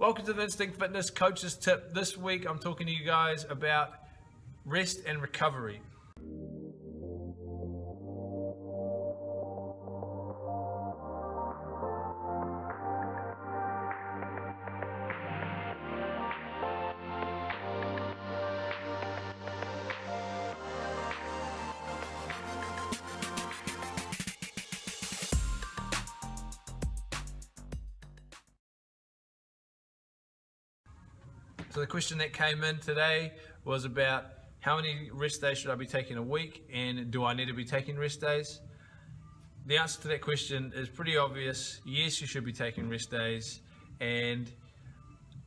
Welcome to the Instinct Fitness Coach's Tip. This week I'm talking to you guys about rest and recovery. So the question that came in today was about how many rest days should I be taking a week, and do I need to be taking rest days? The answer to that question is pretty obvious. Yes, you should be taking rest days, and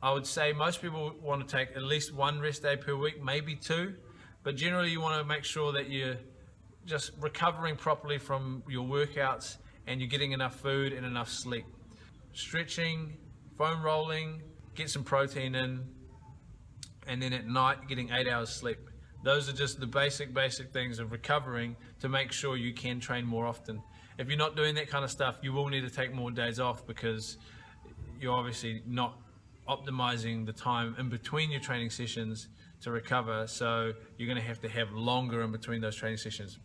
I would say most people want to take at least one rest day per week, maybe two, but generally you want to make sure that you're just recovering properly from your workouts and you're getting enough food and enough sleep. Stretching, foam rolling, get some protein in, and then at night getting 8 hours sleep. Those are just the basic things of recovering to make sure you can train more often. If you're not doing that kind of stuff, you will need to take more days off because you're obviously not optimizing the time in between your training sessions to recover, so you're going to have longer in between those training sessions.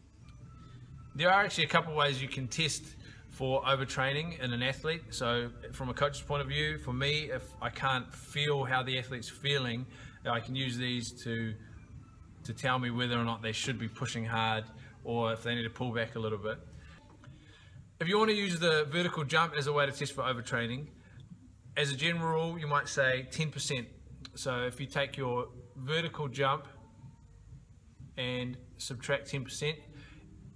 There are actually a couple ways you can test for overtraining in an athlete. So from a coach's point of view, for me, if I can't feel how the athlete's feeling, I can use these to tell me whether or not they should be pushing hard or if they need to pull back a little bit. If you want to use the vertical jump as a way to test for overtraining, as a general rule, you might say 10%. So if you take your vertical jump and subtract 10%,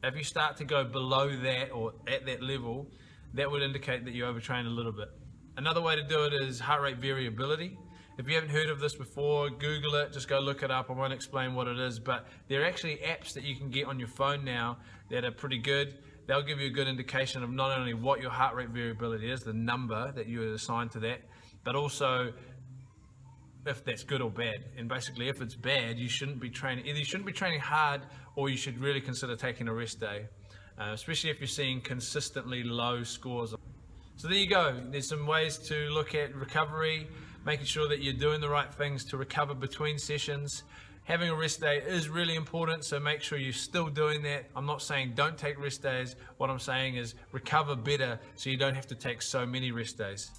if you start to go below that or at that level, that would indicate that you overtrain a little bit. Another way to do it is heart rate variability. If you haven't heard of this before, Google it, just go look it up. I won't explain what it is, but there are actually apps that you can get on your phone now that are pretty good. They'll give you a good indication of not only what your heart rate variability is, the number that you assign to that, but also if that's good or bad. And basically, if it's bad, you shouldn't be training. Either you shouldn't be training hard, or you should really consider taking a rest day, especially if you're seeing consistently low scores. So there you go. There's some ways to look at recovery, making sure that you're doing the right things to recover between sessions. Having a rest day is really important, so make sure you're still doing that. I'm not saying don't take rest days. What I'm saying is recover better so you don't have to take so many rest days.